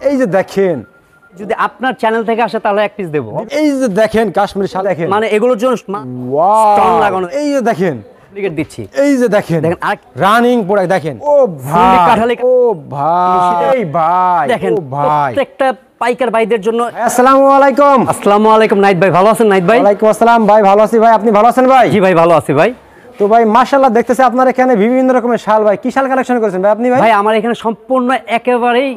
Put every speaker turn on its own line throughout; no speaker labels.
এই যে দেখেন,
যদি আপনার চ্যানেল থেকে আসে তাহলে এক পিস দেবো।
এই যে দেখেন কাশ্মীরি শাল দেখেন,
মানে এগুলোর জন্য স্টোন লাগানো।
এই যে দেখেন
ডুপ্লিকেট দিচ্ছি।
এই যে দেখেন রানিং প্রোডাক্ট দেখেন। ও ভাই, ও ভাই, এই ভাই
দেখেন
ও ভাই,
প্রত্যেকটা পাইকার ভাইদের জন্য।
আসসালামু আলাইকুম।
আসসালামু আলাইকুম নাইট ভাই, ভালো আছেন নাইট ভাই?
ওয়ালাইকুম আসসালাম ভাই, ভালো আছি ভাই, আপনি ভালো আছেন ভাই?
জি ভাই ভালো আছি ভাই।
তো ভাই মাশাআল্লাহ দেখতেছি আপনার এখানে বিভিন্ন রকমের শাল, ভাই কি শাল কালেকশন করেছেন ভাই আপনি? ভাই
আমার এখানে সম্পূর্ণ একেবারেই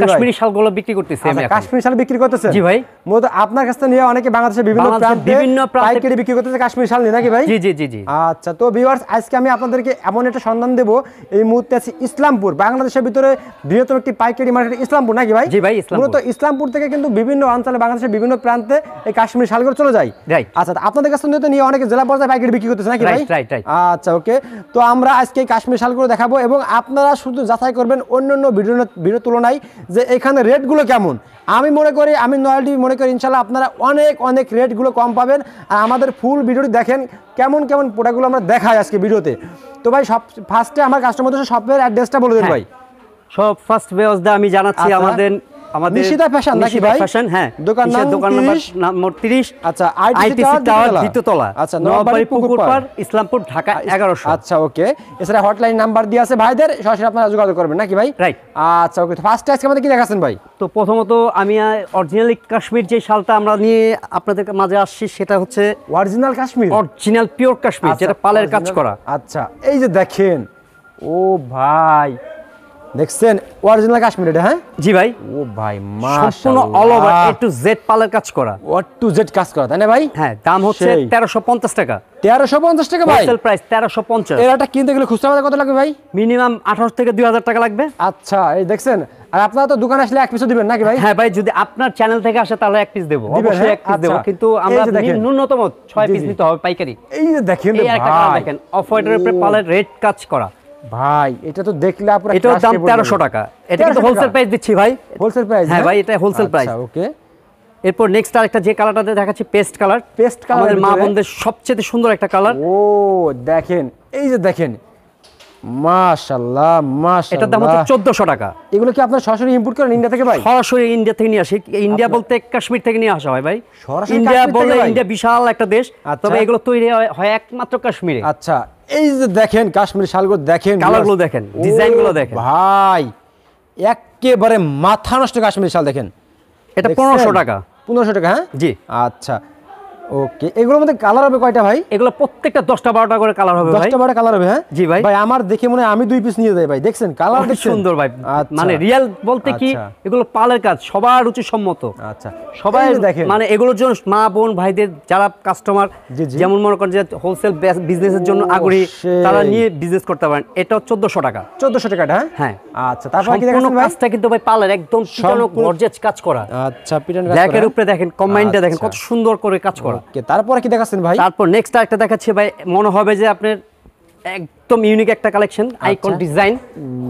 কাশ্মীরি শালগুলো বিক্রি করতেছি আমি এখন।
কাশ্মীরি শাল বিক্রি করতেছেন?
জি ভাই।
মূলত আপনার কাছ থেকে নিয়ে অনেকে বাংলাদেশের বিভিন্ন প্রান্তে পাইকারি বিক্রি করতেছে কাশ্মীরি শাল নিয়ে, নাকি ভাই?
জি জি জি জি।
আচ্ছা, তো ভিউয়ার্স আজকে আমি আপনাদেরকে এমন একটা সন্ধান দেব, এই মুহূর্তে আছি ইসলামপুর, বাংলাদেশের ভিতরে বৃহত্তম একটি পাইকারি মার্কেট ইসলামপুর, নাকি ভাই?
জি ভাই, ইসলামপুর।
মূলত ইসলামপুর থেকে কিন্তু বিভিন্ন অঞ্চলে বাংলাদেশের বিভিন্ন প্রান্তে এই কাশ্মীরি শালগুলো চলে যায়। আচ্ছা, আপনাদের কাছ থেকে নিয়ে অনেকে জেলা পর্যায়ে পাইকারি বিক্রি করতেছে, নাকি ভাই? আচ্ছা ওকে, তো আমরা আজকে এই কাশ্মীরি শালগুলো দেখাবো এবং আপনারা শুধু যাচাই করবেন অন্যান্য ভিডিওর তুলনায় যে এখানে রেটগুলো কেমন। আমি নয়ালটি মনে করি ইনশাল্লাহ আপনারা অনেক রেটগুলো কম পাবেন। আর আমাদের ফুল ভিডিওটি দেখেন কেমন কেমন প্রোডাক্টগুলো আমরা দেখাই আজকে ভিডিওতে। তো ভাই সব ফার্স্টে আমার কাস্টমারদের শপের অ্যাড্রেসটা বলে দেন ভাই।
সব ফার্স্ট বেওজদা আমি জানাচ্ছি আমাদের
নিশিতা ফ্যাশন, নাকি ভাই?
ফ্যাশন, হ্যাঁ। দোকান নম্বর 30।
আচ্ছা,
আইটিসি টাওয়ার দ্বিতীয় তলা।
আচ্ছা, নবাববাড়ি পুকুর পাড়,
ইসলামপুর, ঢাকা 1100।
আচ্ছা ওকে, এছাড়া হটলাইন নাম্বার দিয়ে আছে ভাইদের, সরাসরি আপনারা যোগাযোগ করবেন, নাকি ভাই?
রাইট।
আচ্ছা ওকে, তো ফার্স্ট আজকে আমাদের কি দেখাচ্ছেন ভাই?
তো প্রথমত আমি অরিজিনালি কাশ্মীর যে শালটা আমরা নিয়ে আপনাদের মাঝে আসছি সেটা হচ্ছে
original Kashmir,
original pure Kashmir, যেটা পালের কাজ করা।
আচ্ছা, এই যে দেখেন, ও ভাই দেখছেন অরিজিনাল কাশ্মীর এটা? হ্যাঁ
জি ভাই।
ও ভাই
সম্পূর্ণ all over a to Z পালের কাজ করা,
ও টু জেড কাজ করা, তাই না ভাই?
হ্যাঁ, দাম হচ্ছে 1350 টাকা।
1350 টাকা ভাই,
হোলসেল প্রাইস 1350।
এরাটা কিনতে গেলে খুচরা বাজার কত লাগবে ভাই?
মিনিমাম 18 থেকে 2000 টাকা লাগবে।
আচ্ছা, এই দেখছেন, আর আপনারা তো দোকানে আসলে এক পিসও দিবেন, নাকি ভাই?
হ্যাঁ ভাই, যদি আপনার চ্যানেল থেকে আসে তাহলে এক পিস দেব, অবশ্যই এক পিস দেব, কিন্তু আমরা ন্যূনতম 6 পিস নিতে হবে পাইকারি।
এই যে দেখেন
ভাই, দেখেন অফ হোয়াইটের উপরে পালের রেড কাজ করা
ভাই, এটা তো দেখলে আপনারা,
এটার দাম 1300 টাকা। এটা কিন্তু হোলসেল প্রাইস দিচ্ছি ভাই,
হোলসেল প্রাইস।
হ্যাঁ ভাই, এটা হোলসেল প্রাইস।
আচ্ছা ওকে,
এরপর নেক্সট আরেকটা যে কালারটা দেখাচ্ছি পেস্ট কালার।
পেস্ট কালার
আমাদের মা বোনদের সবচেয়ে সুন্দর একটা কালার।
ও দেখেন, এই যে দেখেন, মাশাআল্লাহ মাশাআল্লাহ।
এটার দাম হচ্ছে 1400 টাকা।
এগুলো কি আপনারা সরাসরি ইম্পোর্ট করেন ইন্ডিয়া থেকে ভাই?
সরাসরি ইন্ডিয়া থেকে নিয়ে আসি। ইন্ডিয়া বলতে কাশ্মীর থেকে নিয়ে আসা হয় ভাই।
ইন্ডিয়া
বলে ইন্ডিয়া বিশাল একটা দেশ, তবে এগুলো তৈরি হয় একমাত্র কাশ্মীরে।
আচ্ছা, এই যে দেখেন কাশ্মীরি শালগুলো দেখেন,
কালারগুলো দেখেন, ডিজাইনগুলো দেখেন
ভাই, একেবারে মাথা নষ্ট কাশ্মীরি শাল দেখেন।
এটা 1500 টাকা।
1500 টাকা, হ্যাঁ
জি।
আচ্ছা ওকে, এগুলোর মধ্যে কালার হবে কয়টা ভাই?
এগুলো প্রত্যেকটা 10টা 12টা করে কালার হবে ভাই।
10টা 12টা কালার হবে? হ্যাঁ
জি ভাই।
ভাই আমার দেখে মনে হয় আমি 2 পিস নিয়ে যাই ভাই, দেখছেন কালার দেখছেন
সুন্দর ভাই, মানে রিয়েল বলতে কি এগুলো পালের কাজ, সবার রুচি সম্মত।
আচ্ছা,
সবাই দেখেন, মানে এগুলোর জন্য মা বোন ভাইদের যারা কাস্টমার, যেমন মনে করেন যে হোলসেল বিজনেসের জন্য আগ্রহী, তারা নিয়ে বিজনেস করতে পারেন। এটা 1400 টাকা। 1400
টাকাটা?
হ্যাঁ।
আচ্ছা, তারপর কি দেখেন ভাই?
কাজটা কিন্তু ভাই পালের একদম পিটানো গর্জিয়াস কাজ করা।
আচ্ছা, পিটানো কাজ করা,
ব্ল্যাকের উপরে দেখেন, কম্বাইনটা দেখেন কত সুন্দর করে কাজ করা।
ওকে, তারপর কি দেখাচ্ছেন ভাই?
তারপর নেক্সট আরেকটা দেখাচ্ছি ভাই, মনে হবে যে আপনার একদম ইউনিক একটা collection, icon design.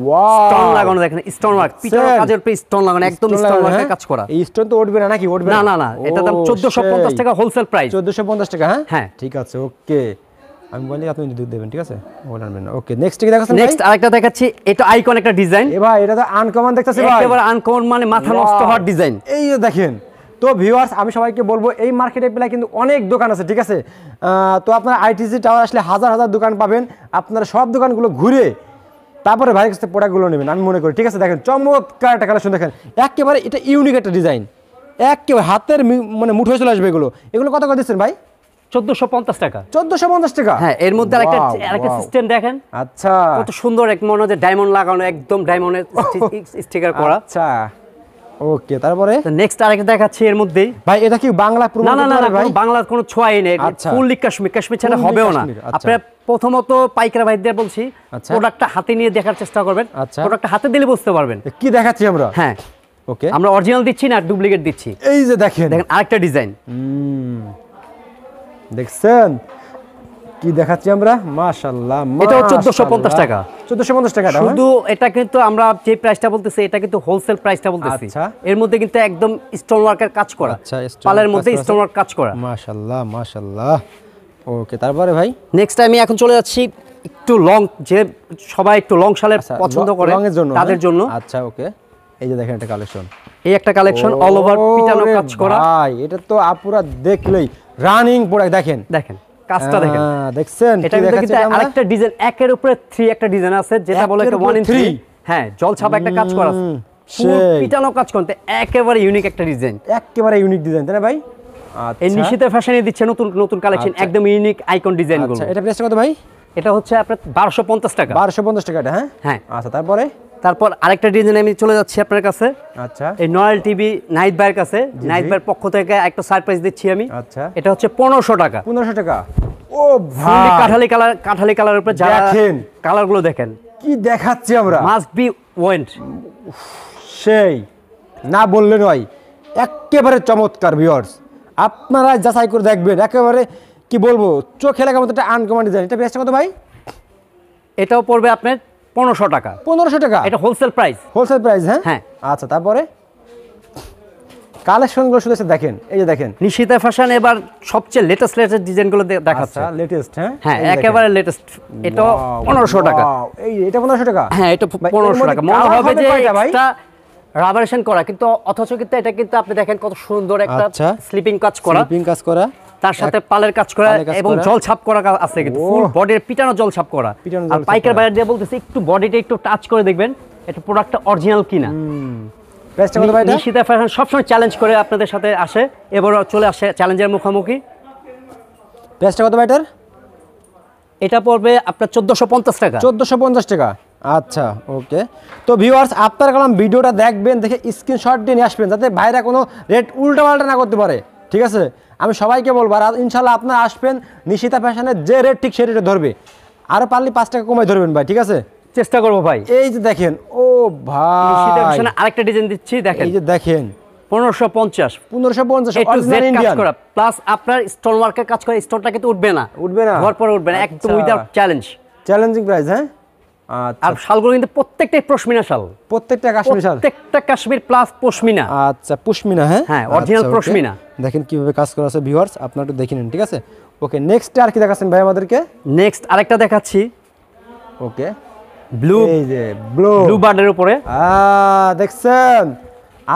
Wow, stone লাগানো দেখেন, স্টোন ওয়ার্ক, পিটানো কাজের উপরে স্টোন লাগানো, একদম স্টোন ওয়ার্কের কাজ করা।
এই স্টোন তো উঠবে না নাকি? উঠবে
না না না, এটা দাম 1450 টাকা হোলসেল প্রাইস।
1450 টাকা? হ্যাঁ
হ্যাঁ,
ঠিক আছে ওকে, আমি বলি আপনি দুধ দেবেন, ঠিক আছে? বলবেন না। ওকে, নেক্সট কি দেখাচ্ছেন ভাই?
নেক্সট আরেকটা দেখাচ্ছি, এটা আইকন একটা ডিজাইন।
এ ভাই, এটা তো আনকমন দেখতেছি ভাই,
একেবারে আনকমন, মানে মাথা নষ্ট হওয়ার ডিজাইন।
এই যে দেখেন, তো ভিউয়ার্স আমি সবাইকে বলবো এই মার্কেটে প্রায় কিন্তু অনেক দোকান আছে, ঠিক আছে? তো আপনারা আইটিসি টাওয়ার আসলে হাজার হাজার দোকান পাবেন, আপনারা সব দোকানগুলো ঘুরে তারপরে ভাইয়ের কাছে প্রোডাক্টগুলো নেবেন আমি মনে করি, ঠিক আছে? দেখেন চমৎকার একটা কালেকশন দেখেন, একেবারে এটা ইউনিক একটা ডিজাইন, একেবারে হাতের মানে মুঠোয় চলে আসবে এগুলো। এগুলো কত করে দিচ্ছেন ভাই?
1450 টাকা।
1450 টাকা?
হ্যাঁ, এর মধ্যে আরেকটা সিস্টেম দেখেন।
আচ্ছা,
কত সুন্দর, এক মনে হচ্ছে ডায়মন্ড লাগানো, একদম ডায়মন্ডের স্টিকার করা।
আচ্ছা ওকে, তারপরে
নেক্সট আরেকটা দেখাচ্ছি এর মধ্যেই
ভাই। এটা কি বাংলা প্রমাণ?
না না না ভাই, বাংলার কোনো ছোঁয়াই নেই, ফুললি কাশ্মীর। কাশ্মীর ছাড়া হবেও না। আপনারা প্রথমত পাইকার ভাইদের বলছি, প্রোডাক্টটা হাতে নিয়ে দেখার চেষ্টা করবেন। প্রোডাক্টটা হাতে দিলে বুঝতে পারবেন
কি দেখাচ্ছি আমরা।
হ্যাঁ
ওকে,
আমরা অরিজিনাল দিচ্ছি না, ডুপ্লিকেট দিচ্ছি।
এই যে দেখেন,
দেখেন আরেকটা ডিজাইন
দেখছেন কি দেখাচ্ছি আমরা, মাশাআল্লাহ।
এটা 1450 টাকা।
1450 টাকা
শুধু এটা, কিন্তু আমরা যে প্রাইসটা বলতেছি এটা কিন্তু হোলসেল প্রাইসটা বলতেছি। এর মধ্যে কিন্তু একদম স্টোন ওয়ার্কের কাজ করা, পালের মধ্যে স্টোন ওয়ার্ক কাজ করা।
মাশাআল্লাহ মাশাআল্লাহ। ওকে, তারপরে ভাই
নেক্সট আমি এখন চলে যাচ্ছি একটু লং, যে সবাই একটু লং শালের পছন্দ করে তাদের জন্য।
আচ্ছা ওকে, এই যে দেখেন একটা কালেকশন,
এই একটা কালেকশন অল ওভার পিটানো কাজ করা
ভাই এটা তো আপুরা দেখলেই রানিং প্রোডাক্ট দেখেন
কাজটা দেখেন
দেখছেন
এটা কিন্তু আরেকটা ডিজাইন একের উপরে 3 একটা ডিজাইন আছে যেটা বলে একটা 1 in 3 হ্যাঁ জল ছাপা একটা কাজ করা আছে পিটানো কাজ করতে একেবারে ইউনিক একটা ডিজাইন
একেবারে ইউনিক ডিজাইন তাই না ভাই আচ্ছা
এই নিশিতা ফ্যাশনে দিচ্ছে নতুন নতুন কালেকশন একদম ইউনিক আইকন ডিজাইন গুলো
আচ্ছা এটা প্রাইস কত ভাই
এটা হচ্ছে আপনার 1250 টাকা
1250 টাকা এটা হ্যাঁ আচ্ছা তারপর
আরেকটা ডিজাইন আমি চলে যাচ্ছি আপনার কাছে
আচ্ছা
এই নয়েল টিভি নাইট ভাইয়ের কাছে নাইট ভাইয়ের পক্ষ থেকে একটা সারপ্রাইজ দিচ্ছি আমি
আচ্ছা
এটা হচ্ছে 1500 টাকা
1500 টাকা ও ভাই
কাঠালি কালারের উপরে যারা
দেখেন
কালার গুলো দেখেন
কি দেখাচ্ছি আমরা
মাস্ট বি ওয়েন্ট
সেই না বললে নয় একেবারে চমৎকার ভিউয়ার্স আপনারা যাচাই করে দেখবেন একেবারে কি বলবো চোখে লাগার মতো একটা আনকমন ডিজাইন এটা প্রাইসটা কত ভাই
এটাও পড়বে আপনার 1500 টাকা
1500 টাকা
এটা হোলসেল প্রাইস
হ্যাঁ আচ্ছা তারপরে কালেকশনগুলো শুধু দেখেন এই যে দেখেন
নিশিতা ফ্যাশন এবার সবচেয়ে লেটেস্ট ডিজাইনগুলো দেখাচ্ছে
আচ্ছা লেটেস্ট
হ্যাঁ একেবারে লেটেস্ট এটা 1500 টাকা
এই এটা 1500 টাকা
হ্যাঁ এটা 1500 টাকা মনে হবে যে এটা রাবারেশন করা কিন্তু অথচ কিন্তু এটা কিন্তু আপনি দেখেন কত সুন্দর একটা স্লিপিং কাজ করা তার সাথে পালের কাজ করা এবং জল ছাপ করা আছে কিন্তু ফুল বডির পিটানো জল ছাপ করা আর পাইকার বাইরে দিয়ে বলতেছি একটু বডিটা একটু টাচ করে দেখবেন এটা প্রোডাক্টটা অরিজিনাল কিনা
প্রাইসটা কত ভাই এটা
নিশিতা ফ্যাশন সবসময় চ্যালেঞ্জ করে আপনাদের সাথে আসে এবারে চলে আসে চ্যালেঞ্জের মুখোমুখি
প্রাইসটা কত ভাই এটার
এটা পড়বে আপনার 1450 টাকা
1450 টাকা আচ্ছা ওকে তো ভিউয়ার্স আপনারা কলম ভিডিওটা দেখবেন দেখে স্ক্রিনশট দিয়ে নিয়ে আসবেন যাতে ভাইরা কোনো রেট উল্টাপাল্টা না করতে পারে ঠিক আছে আমি সবাইকে বলবো আর ইনশাল্লাহ আপনারা আসবেন নিশিতা ফ্যাশনের যে রেট ঠিক সেই রেটে ধরবে আরও পারলে 5 টাকা কমাই ধরবেন ভাই ঠিক আছে
চেষ্টা করবো ভাই
এই যে দেখেন ও ভাই
নিশিতা ফ্যাশনে আরেকটা ডিজাইন দিচ্ছি দেখেন
এই যে দেখেন
1550 অরিজিনাল ইন্ডিয়ান করা প্লাস আপনার স্টোন ওয়ার্কের কাজ করে স্টোনটা কিন্তু উঠবে না ঘর পরে উঠবে না একদম উইদাউট
চ্যালেঞ্জিং প্রাইস হ্যাঁ
আচ্ছা আর শালগুলো কিন্তু প্রত্যেকটাই পশমিনা শাল
প্রত্যেকটা
কাশ্মীর প্লাস পশমিনা
আচ্ছা পশমিনা হ্যাঁ
অরিজিনাল পশমিনা
দেখেন কিভাবে কাজ করা আছে ভিউয়ার্স আপনারা একটু দেখে নিন ঠিক আছে ওকে নেক্সট আর কি দেখাচ্ছেন ভাই আমাদেরকে
নেক্সট আরেকটা দেখাচ্ছি
ওকে
ব্লু
এই যে ব্লু
বার্ডের উপরে
দেখছেন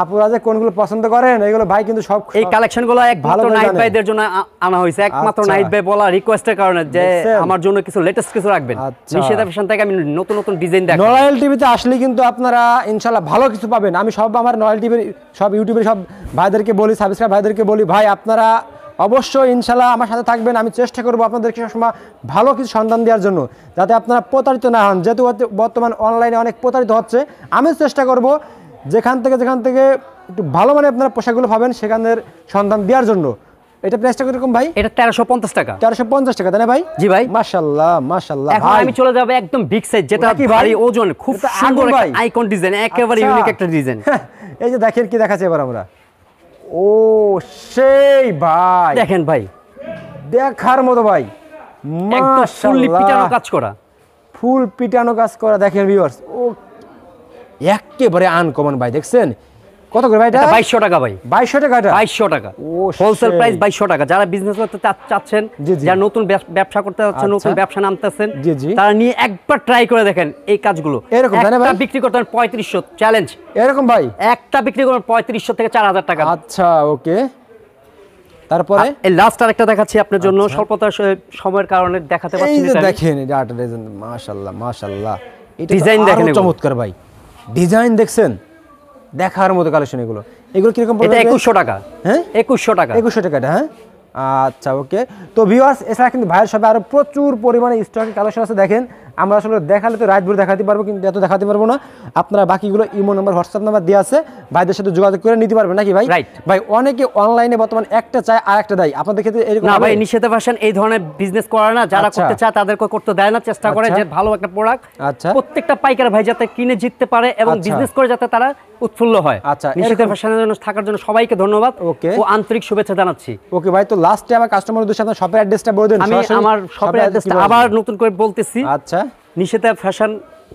আপুরা যে কোনগুলো পছন্দ করেন এইগুলো ভাই কিন্তু সব
এই কালেকশনগুলো একমাত্র নাইট ভাইদের জন্য আনা হয়েছে একমাত্র নাইট ভাই বলা রিকোয়েস্টের কারণে যে আমার জন্য কিছু লেটেস্ট কিছু রাখবেন নিশিতা ফ্যাশন থেকে আমি নতুন নতুন ডিজাইন দেখাবো
নয়েল টিভিতে আসলে কিন্তু আপনারা ইনশাআল্লাহ ভালো কিছু পাবেন আমি সব আমার নয়েল টিভির সব ইউটিউবের সব ভাইদেরকে বলি সাবস্ক্রাইব ভাইদেরকে বলি ভাই আপনারা অবশ্যই ইনশাআল্লাহ আমার সাথে থাকবেন আমি চেষ্টা করব আপনাদেরকে সবসময় ভালো কিছু সন্ধান দেওয়ার জন্য যাতে আপনারা প্রতারিত না হন যেহেতু বর্তমান অনলাইনে অনেক প্রতারিত হচ্ছে আমি চেষ্টা করব যেখান থেকে একটু ভালো মানে আপনারা পোশাকগুলো পাবেন সেখানের সন্ধান দেওয়ার জন্য এটা প্রাইসটা কিরকম ভাই
এটা 1350 টাকা
1350 টাকা তাই না ভাই
জি ভাই
মাশাআল্লাহ
এখন আমি চলে যাব একদম বিগ সাইজ যেটা ভারী ওজন খুব সুন্দর একটা আইকন ডিজাইন একেবারে ইউনিক একটা ডিজাইন
এই যে দেখেন কি দেখাচ্ছে এবার আমরা ও সেই ভাই
দেখেন ভাই
দেখার মতো ভাই
মাশাআল্লাহ
ফুল পিটানো কাজ করা দেখেন ভিউয়ার্স ও একেবারে আনকমন ভাই দেখছেন কত করে ভাই এটা
2200 টাকা ভাই
2200 টাকা এটা
2200 টাকা হোলসেল প্রাইস 2200 টাকা যারা বিজনেস করতে চাচ্ছেন যারা নতুন ব্যবসা করতে যাচ্ছেন নতুন ব্যবসা নামতেছেন তারা নিয়ে একবার ট্রাই করে দেখেন এই কাজগুলো
এরকম তাই না ভাই
একটা বিক্রি করতে 3500 চ্যালেঞ্জ
এরকম ভাই
একটা বিক্রি করতে 3500 থেকে 4000 টাকা
আচ্ছা ওকে তারপরে
এই লাস্ট আরেকটা দেখাচ্ছি আপনার জন্য স্বল্পতার সময়ের কারণে দেখাতে পাচ্ছি না
দেখেন এই আর্ট ডিজাইন মাশাআল্লাহ এটা
ডিজাইন দেখেন
চমৎকার ভাই ডিজাইন দেখছেন দেখার মতো কালেকশন এগুলো কিরকম
পড়বে এটা 2100 টাকা হ্যাঁ 2100 টাকা
এটা হ্যাঁ আচ্ছা ওকে তো ভিউয়ার্স এছাড়া কিন্তু ভাইয়ের সবে আরো প্রচুর পরিমাণে স্টক কালেকশন আছে দেখেন আমরা আসলে দেখালে তো রাত ভোর দেখাতে পারবো কিন্তু এত দেখাতে পারবো না আপনারা বাকিগুলো ইমো নাম্বার হোয়াটসঅ্যাপ নাম্বার দেওয়া আছে ভাইদের সাথে যোগাযোগ করে নিতে পারবেন নাকি ভাই ভাই অনেকে অনলাইনে বর্তমান একটা চায় আর একটা দেয় আপনাদের ক্ষেত্রে এরকম
না ভাই নিষেধ ফ্যাশন এই ধরনের বিজনেস করে না যারা করতে চায় তাদেরকে করতে দেয় না চেষ্টা করে যে ভালো একটা প্রোডাক্ট প্রত্যেকটা পাইকার ভাই যাতে কিনে জিততে পারে এবং বিজনেস করে যাতে তারা উৎফুল্ল হয়
আচ্ছা
নিষেধ ফ্যাশনের জন্য থাকার জন্য সবাইকে ধন্যবাদ ও আন্তরিক শুভেচ্ছা জানাচ্ছি
ওকে ভাই তো লাস্টে আমার কাস্টমারদের উদ্দেশ্যে আপনার শপের অ্যাড্রেসটা বলে দেন
আমি আমার শপের অ্যাড্রেসটা আবার নতুন করে বলতেছি আচ্ছা নিষেধ ফ্যাশন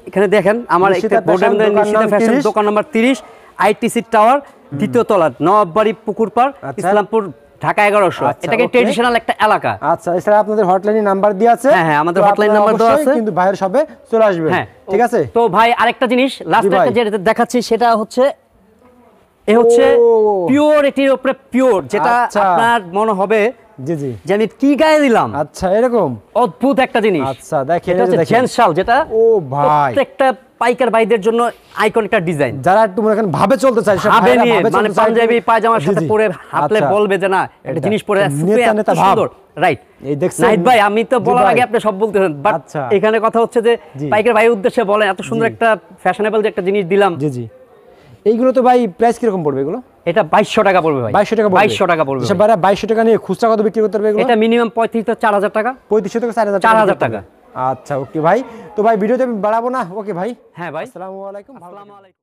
এখানে দেখেন আমার একটা বোর্ডের মধ্যে নিষেধ ফ্যাশন দোকান নাম্বার 30 আইটিসি টাওয়ার দ্বিতীয় তলা নবাববাড়ি পুকুরপাড় ইসলামপুর ঢাকা 1100 এটাকে ট্র্যাডিশনাল একটা এলাকা
আচ্ছা এছাড়া আপনাদের হটলাইন নাম্বার দেওয়া আছে
হ্যাঁ আমাদের হটলাইন নাম্বার দেওয়া আছে
কিন্তু ভাইয়ের শপে চলে আসবেন ঠিক আছে
তো ভাই আরেকটা জিনিস লাস্ট একটা যেটা দেখাচ্ছি সেটা হচ্ছে এই হচ্ছে পিওরিটির উপরে পিওর, যেটা আপনার মনে হবে
জি জি
যে আমি কি গায়ে দিলাম।
আচ্ছা, এরকম
অদ্ভুত একটা জিনিস।
আচ্ছা দেখেন,
এটা হচ্ছে জেন্টস শাল, যেটা
ও ভাই
প্রত্যেকটা পাইকার ভাইদের জন্য আইকন একটা ডিজাইন।
যারা একটু মনে করেন ভাবে চলতে চায়, সব
ভাবে নিয়ে মানে পাঞ্জাবি পায়জামার সাথে পরে হাঁটলে বলবে যে না এটা জিনিস পরে সুন্দর, রাইট?
এই দেখছেন
নাহিদ ভাই, আমি তো বলার আগে আপনি সব বলতেছেন, বাট এখানে কথা হচ্ছে যে পাইকার ভাইয়ের উদ্দেশ্যে বলেন, এত সুন্দর একটা ফ্যাশনেবল যে একটা জিনিস দিলাম।
জি জি, এইগুলো তো ভাই প্রাইস কিরকম পড়বে এগুলো?
এটা 2200 টাকা পড়বে ভাই।
2200 টাকা পড়বে?
2200 টাকা পড়বে।
এসব ভাই 2200 টাকা নিয়ে খুচরা কত বিক্রি করতে পারবে এগুলো?
এটা মিনিমাম 35 থেকে 4000 টাকা।
3500 থেকে 4000
টাকা।
আচ্ছা ওকে ভাই, তো ভাই ভিডিওতে আমি বাড়াবো না। ওকে ভাই,
হ্যাঁ ভাই,
আসসালামু আলাইকুম।
আসসালামু আলাইকুম।